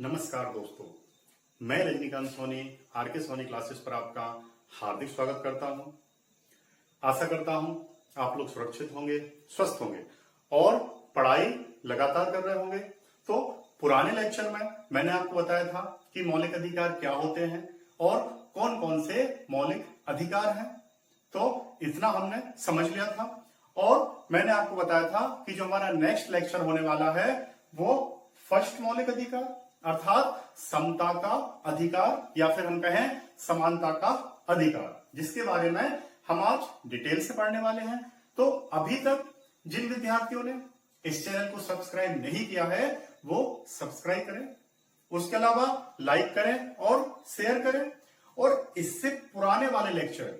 नमस्कार दोस्तों, मैं रजनीकांत सोनी आरके सोनी क्लासेस पर आपका हार्दिक स्वागत करता हूं। आशा करता हूं आप लोग सुरक्षित होंगे, स्वस्थ होंगे और पढ़ाई लगातार कर रहे होंगे। तो पुराने लेक्चर में मैंने आपको बताया था कि मौलिक अधिकार क्या होते हैं और कौन कौन से मौलिक अधिकार हैं। तो इतना हमने समझ लिया था और मैंने आपको बताया था कि जो हमारा नेक्स्ट लेक्चर होने वाला है वो फर्स्ट मौलिक अधिकार अर्थात समता का अधिकार या फिर हम कहें समानता का अधिकार, जिसके बारे में हम आज डिटेल से पढ़ने वाले हैं। तो अभी तक जिन विद्यार्थियों ने इस चैनल को सब्सक्राइब नहीं किया है वो सब्सक्राइब करें, उसके अलावा लाइक करें और शेयर करें। और इससे पुराने वाले लेक्चर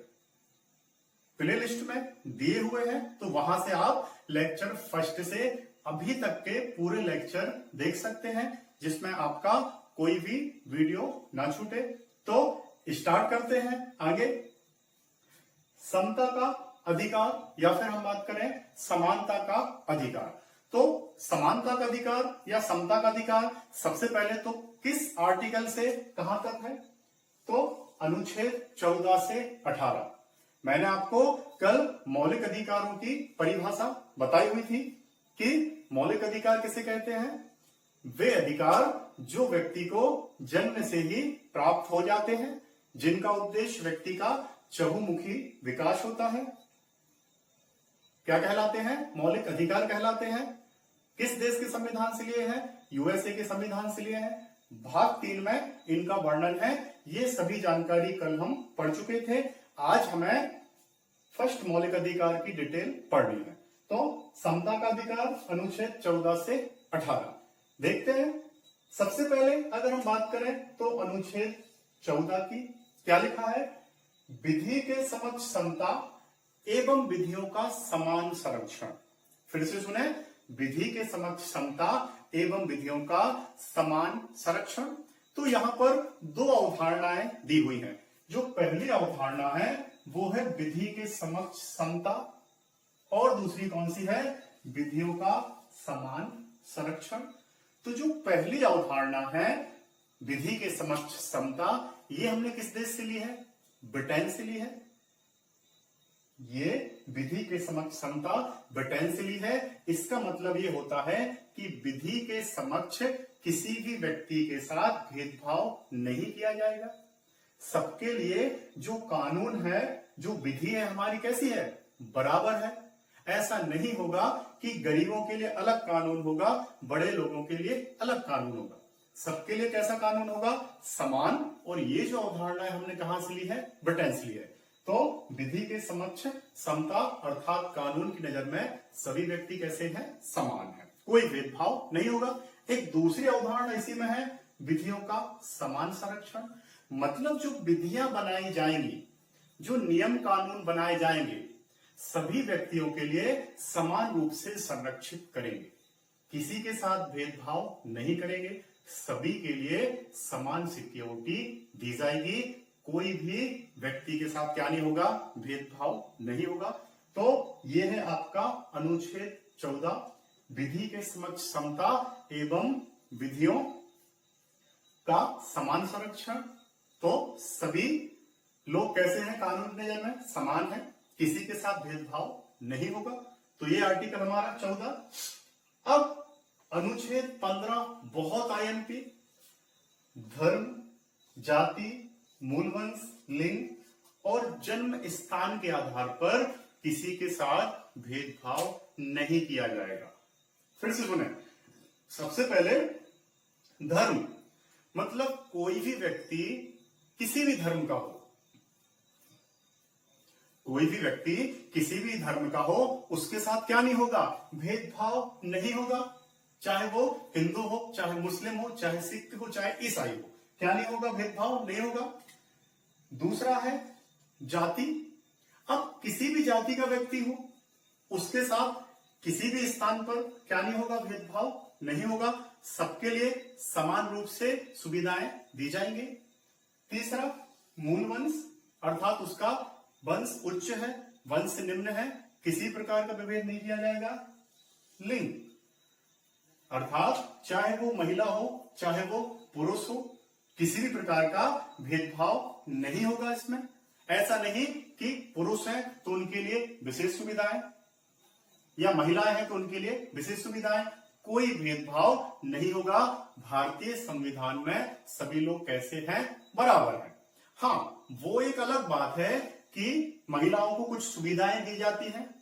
प्ले लिस्ट में दिए हुए हैं, तो वहां से आप लेक्चर फर्स्ट से अभी तक के पूरे लेक्चर देख सकते हैं, जिसमें आपका कोई भी वीडियो ना छूटे। तो स्टार्ट करते हैं आगे। समता का अधिकार या फिर हम बात करें समानता का अधिकार। तो समानता का अधिकार या समता का अधिकार सबसे पहले तो किस आर्टिकल से कहां तक है? तो अनुच्छेद 14 से 18। मैंने आपको कल मौलिक अधिकारों की परिभाषा बताई हुई थी कि मौलिक अधिकार किसे कहते हैं? वे अधिकार जो व्यक्ति को जन्म से ही प्राप्त हो जाते हैं, जिनका उद्देश्य व्यक्ति का चहुमुखी विकास होता है। क्या कहलाते हैं? मौलिक अधिकार कहलाते हैं। किस देश के संविधान से लिए हैं? यूएसए के संविधान से लिए हैं। भाग 3 में इनका वर्णन है। ये सभी जानकारी कल हम पढ़ चुके थे। आज हमें फर्स्ट मौलिक अधिकार की डिटेल पढ़नी है। तो समता का अधिकार अनुच्छेद 14 से 18 देखते हैं। सबसे पहले अगर हम बात करें तो अनुच्छेद 14 की क्या लिखा है? विधि के समक्ष समता एवं विधियों का समान संरक्षण। फिर से सुने, विधि के समक्ष समता एवं विधियों का समान संरक्षण। तो यहां पर दो अवधारणाएं दी हुई हैं। जो पहली अवधारणा है वो है विधि के समक्ष समता और दूसरी कौन सी है? विधियों का समान संरक्षण। तो जो पहली अवधारणा है विधि के समक्ष समता, ये हमने किस देश से ली है? ब्रिटेन से ली है। ये विधि के समक्ष समता ब्रिटेन से ली है। इसका मतलब ये होता है कि विधि के समक्ष किसी भी व्यक्ति के साथ भेदभाव नहीं किया जाएगा। सबके लिए जो कानून है, जो विधि है हमारी, कैसी है? बराबर है। ऐसा नहीं होगा कि गरीबों के लिए अलग कानून होगा, बड़े लोगों के लिए अलग कानून होगा। सबके लिए कैसा कानून होगा? समान। और ये जो अवधारणा है हमने कहां से ली है? ब्रिटेन से ली है। तो विधि के समक्ष समता अर्थात कानून की नजर में सभी व्यक्ति कैसे हैं? समान है, कोई भेदभाव नहीं होगा। एक दूसरी अवधारणा इसी में है विधियों का समान संरक्षण। मतलब जो विधियां बनाई जाएंगी, जो नियम कानून बनाए जाएंगे, सभी व्यक्तियों के लिए समान रूप से संरक्षित करेंगे, किसी के साथ भेदभाव नहीं करेंगे, सभी के लिए समान सिक्योरिटी दी जाएगी, कोई भी व्यक्ति के साथ क्या नहीं होगा? भेदभाव नहीं होगा। तो यह है आपका अनुच्छेद 14, विधि के समक्ष समता एवं विधियों का समान संरक्षण। तो सभी लोग कैसे हैं? कानून की नजर में समान है, किसी के साथ भेदभाव नहीं होगा। तो ये आर्टिकल हमारा 14। अब अनुच्छेद 15 बहुत आईएमपी, धर्म, जाति, मूलवंश, लिंग और जन्म स्थान के आधार पर किसी के साथ भेदभाव नहीं किया जाएगा। फिर से सुने, सबसे पहले धर्म, मतलब कोई भी व्यक्ति किसी भी धर्म का हो, कोई भी व्यक्ति किसी भी धर्म का हो, उसके साथ क्या नहीं होगा? भेदभाव नहीं होगा। चाहे वो हिंदू हो, चाहे मुस्लिम हो, चाहे सिख हो, चाहे ईसाई हो, क्या नहीं होगा? भेदभाव नहीं होगा। दूसरा है जाति। अब किसी भी जाति का व्यक्ति हो, उसके साथ किसी भी स्थान पर क्या नहीं होगा? भेदभाव नहीं होगा। सबके लिए समान रूप से सुविधाएं दी जाएंगी। तीसरा मूलवंश, अर्थात उसका वंश उच्च है, वंश निम्न है, किसी प्रकार का विभेद नहीं किया जाएगा। लिंग, अर्थात चाहे वो महिला हो, चाहे वो पुरुष हो, किसी भी प्रकार का भेदभाव नहीं होगा इसमें। ऐसा नहीं कि पुरुष हैं तो उनके लिए विशेष सुविधाएं या महिलाएं हैं तो उनके लिए विशेष सुविधाएं, कोई भेदभाव नहीं होगा। भारतीय संविधान में सभी लोग कैसे हैं, बराबर हैं। हाँ, वो एक अलग बात है कि महिलाओं को कुछ सुविधाएं दी जाती हैं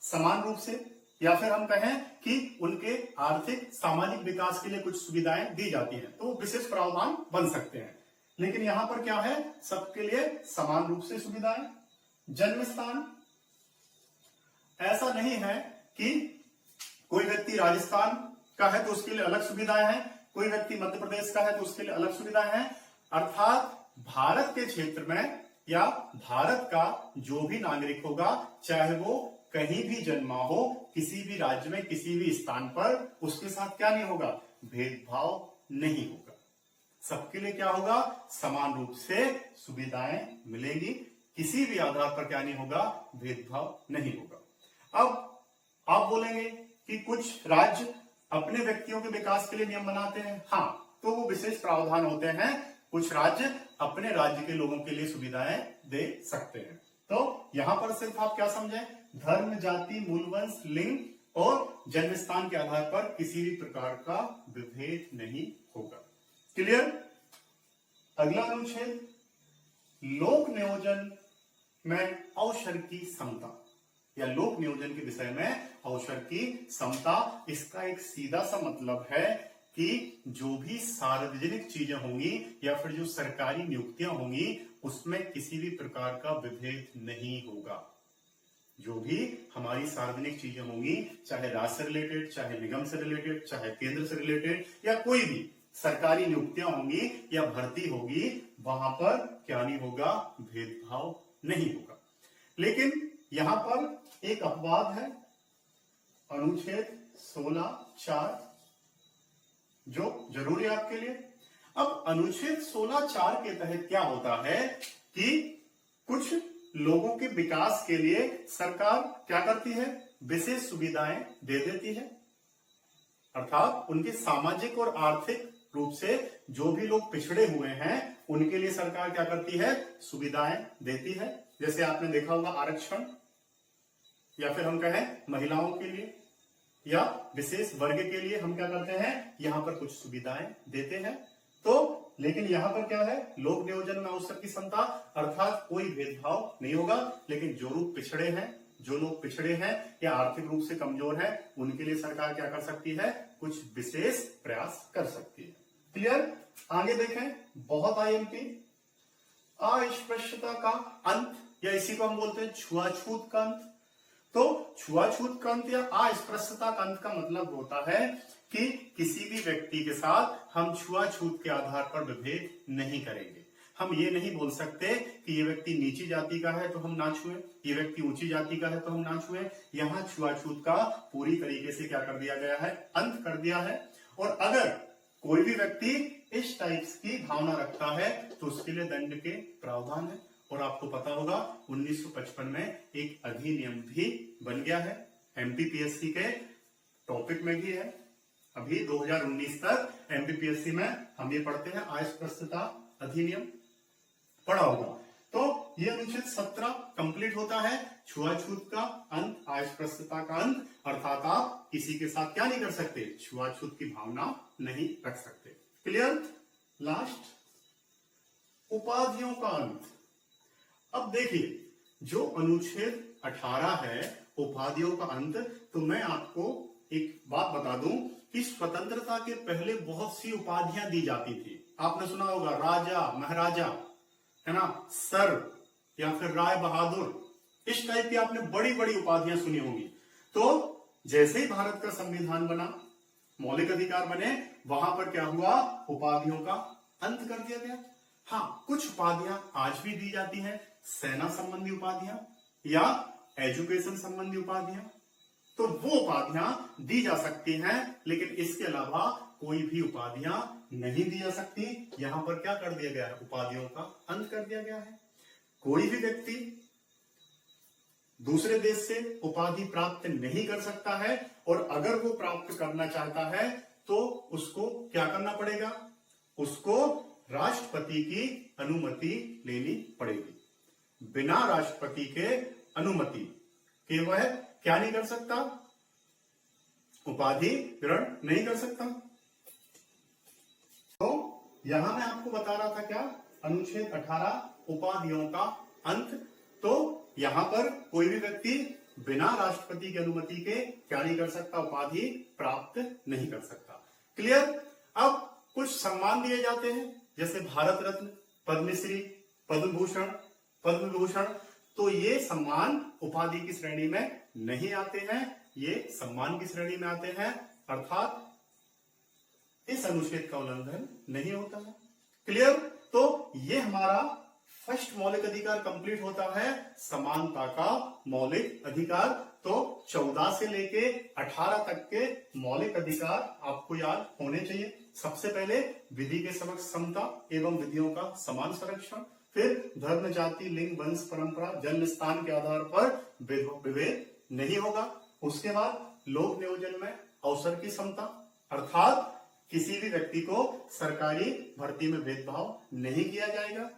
समान रूप से, या फिर हम कहें कि उनके आर्थिक सामाजिक विकास के लिए कुछ सुविधाएं दी जाती हैं, तो विशेष प्रावधान बन सकते हैं। लेकिन यहां पर क्या है, सबके लिए समान रूप से सुविधाएं। जन्म स्थान, ऐसा नहीं है कि कोई व्यक्ति राजस्थान का है तो उसके लिए अलग सुविधाएं हैं, कोई व्यक्ति मध्य प्रदेश का है तो उसके लिए अलग सुविधाएं हैं। अर्थात भारत के क्षेत्र में या भारत का जो भी नागरिक होगा, चाहे वो कहीं भी जन्मा हो, किसी भी राज्य में, किसी भी स्थान पर, उसके साथ क्या नहीं होगा, भेदभाव नहीं होगा। सबके लिए क्या होगा, समान रूप से सुविधाएं मिलेंगी, किसी भी आधार पर क्या नहीं होगा, भेदभाव नहीं होगा। अब आप बोलेंगे कि कुछ राज्य अपने व्यक्तियों के विकास के लिए नियम बनाते हैं। हाँ, तो वो विशेष प्रावधान होते हैं, कुछ राज्य अपने राज्य के लोगों के लिए सुविधाएं दे सकते हैं। तो यहां पर सिर्फ आप क्या समझें, धर्म, जाति, मूलवंश, लिंग और जन्म स्थान के आधार पर किसी भी प्रकार का विभेद नहीं होगा। क्लियर। अगला अनुच्छेद, लोक नियोजन में अवसर की समता या लोक नियोजन के विषय में अवसर की समता। इसका एक सीधा सा मतलब है कि जो भी सार्वजनिक चीजें होंगी या फिर जो सरकारी नियुक्तियां होंगी, उसमें किसी भी प्रकार का विभेद नहीं होगा। जो भी हमारी सार्वजनिक चीजें होंगी, चाहे राज्य से रिलेटेड, चाहे निगम से रिलेटेड, चाहे केंद्र से रिलेटेड, या कोई भी सरकारी नियुक्तियां होंगी या भर्ती होगी, वहां पर क्या नहीं होगा, भेदभाव नहीं होगा। लेकिन यहां पर एक अपवाद है, अनुच्छेद 16(4), जो जरूरी है आपके लिए। अब अनुच्छेद 16(4) के तहत क्या होता है कि कुछ लोगों के विकास के लिए सरकार क्या करती है, विशेष सुविधाएं दे देती है। अर्थात उनके सामाजिक और आर्थिक रूप से जो भी लोग पिछड़े हुए हैं, उनके लिए सरकार क्या करती है, सुविधाएं देती है। जैसे आपने देखा होगा आरक्षण, या फिर हम कहें महिलाओं के लिए या विशेष वर्ग के लिए हम क्या करते हैं, यहां पर कुछ सुविधाएं देते हैं। तो लेकिन यहां पर क्या है, लोक नियोजन में अवसर की समता, अर्थात कोई भेदभाव नहीं होगा। लेकिन जो लोग पिछड़े हैं, जो लोग पिछड़े हैं या आर्थिक रूप से कमजोर हैं, उनके लिए सरकार क्या कर सकती है, कुछ विशेष प्रयास कर सकती है। क्लियर। आगे देखें, बहुत आईएमपी, अस्पृश्यता का अंत, या इसी को हम बोलते हैं छुआछूत का अंत। तो छुआछूत का अंत या अस्पृश्यता का अंत का मतलब होता है कि किसी भी व्यक्ति के साथ हम छुआछूत के आधार पर विभेद नहीं करेंगे। हम ये नहीं बोल सकते कि ये व्यक्ति नीची जाति का है तो हम ना छुएं, ये व्यक्ति ऊंची जाति का है तो हम ना छुएं। यहाँ छुआछूत का पूरी तरीके से क्या कर दिया गया है, अंत कर दिया है। और अगर कोई भी व्यक्ति इस टाइप की भावना रखता है तो उसके लिए दंड के प्रावधान है। और आपको पता होगा 1955 में एक अधिनियम भी बन गया है, एमपीपीएससी के टॉपिक में भी है। अभी 2019 तक एमपीपीएससी में हम ये पढ़ते हैं, अस्पृश्यता अधिनियम पढ़ा होगा। तो ये अनुच्छेद 17 कंप्लीट होता है, छुआछूत का अंत, अस्पृश्यता का अंत। अर्थात आप किसी के साथ क्या नहीं कर सकते, छुआछूत की भावना नहीं रख सकते। क्लियर। लास्ट, उपाधियों का अंत। अब देखिए, जो अनुच्छेद 18 है, उपाधियों का अंत, तो मैं आपको एक बात बता दूं कि स्वतंत्रता के पहले बहुत सी उपाधियां दी जाती थी। आपने सुना होगा राजा, महाराजा, है ना, सर, या फिर राय बहादुर, इस टाइप की आपने बड़ी बड़ी उपाधियां सुनी होंगी। तो जैसे ही भारत का संविधान बना, मौलिक अधिकार बने, वहां पर क्या हुआ, उपाधियों का अंत कर दिया गया। हाँ, कुछ उपाधियां आज भी दी जाती हैं, सेना संबंधी उपाधियां या एजुकेशन संबंधी उपाधियां, तो वो उपाधियां दी जा सकती हैं। लेकिन इसके अलावा कोई भी उपाधियां नहीं दी जा सकती। यहां पर क्या कर दिया गया है, उपाधियों का अंत कर दिया गया है। कोई भी व्यक्ति दूसरे देश से उपाधि प्राप्त नहीं कर सकता है, और अगर वो प्राप्त करना चाहता है तो उसको क्या करना पड़ेगा, उसको राष्ट्रपति की अनुमति लेनी पड़ेगी। बिना राष्ट्रपति के अनुमति के वह क्या नहीं कर सकता, उपाधि ग्रहण नहीं कर सकता। तो यहां मैं आपको बता रहा था क्या, अनुच्छेद 18 उपाधियों का अंत। तो यहां पर कोई भी व्यक्ति बिना राष्ट्रपति की अनुमति के क्या नहीं कर सकता, उपाधि प्राप्त नहीं कर सकता। क्लियर। अब कुछ सम्मान दिए जाते हैं, जैसे भारत रत्न, पद्मश्री, पद्म भूषण, पद्म विभूषण। तो ये सम्मान उपाधि की श्रेणी में नहीं आते हैं, ये सम्मान की श्रेणी में आते हैं, अर्थात इस अनुच्छेद का उल्लंघन नहीं होता है। क्लियर। तो ये हमारा फर्स्ट मौलिक अधिकार कंप्लीट होता है, समानता का मौलिक अधिकार। तो 14 से लेके 18 तक के मौलिक अधिकार आपको याद होने चाहिए। सबसे पहले विधि के समक्ष समता एवं विधियों का समान संरक्षण, फिर धर्म, जाति, लिंग, वंश, परंपरा, जन्म स्थान के आधार पर विभेद नहीं होगा। उसके बाद लोक नियोजन में अवसर की समता, अर्थात किसी भी व्यक्ति को सरकारी भर्ती में भेदभाव नहीं किया जाएगा।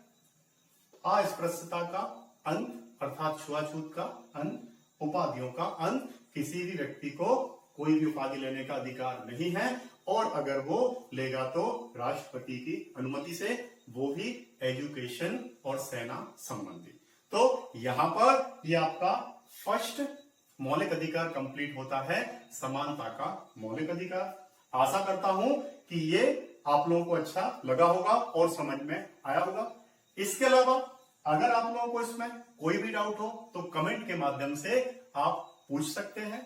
अस्पृश्यता का अंत, अर्थात छुआछूत का अंत, उपाधियों का अंत। किसी भी व्यक्ति को कोई भी उपाधि लेने का अधिकार नहीं है, और अगर वो लेगा तो राष्ट्रपति की अनुमति से, वो भी एजुकेशन और सेना संबंधी। तो यहां पर ये आपका फर्स्ट मौलिक अधिकार कंप्लीट होता है, समानता का मौलिक अधिकार। आशा करता हूं कि ये आप लोगों को अच्छा लगा होगा और समझ में आया होगा। इसके अलावा अगर आप लोगों को इसमें कोई भी डाउट हो तो कमेंट के माध्यम से आप पूछ सकते हैं,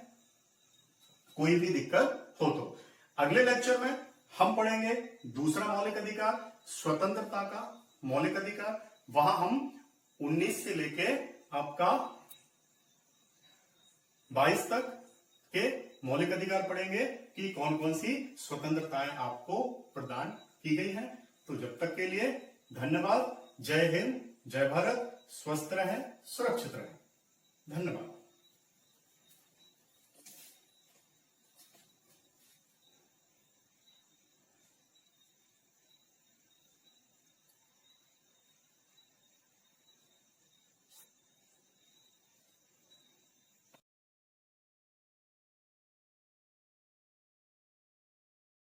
कोई भी दिक्कत हो तो। अगले लेक्चर में हम पढ़ेंगे दूसरा मौलिक अधिकार, स्वतंत्रता का मौलिक अधिकार। वहां हम 19 से लेके आपका 22 तक के मौलिक अधिकार पढ़ेंगे कि कौन कौन सी स्वतंत्रताएं आपको प्रदान की गई हैं। तो जब तक के लिए धन्यवाद। जय हिंद, जय भारत। स्वस्थ रहें, सुरक्षित रहें। धन्यवाद।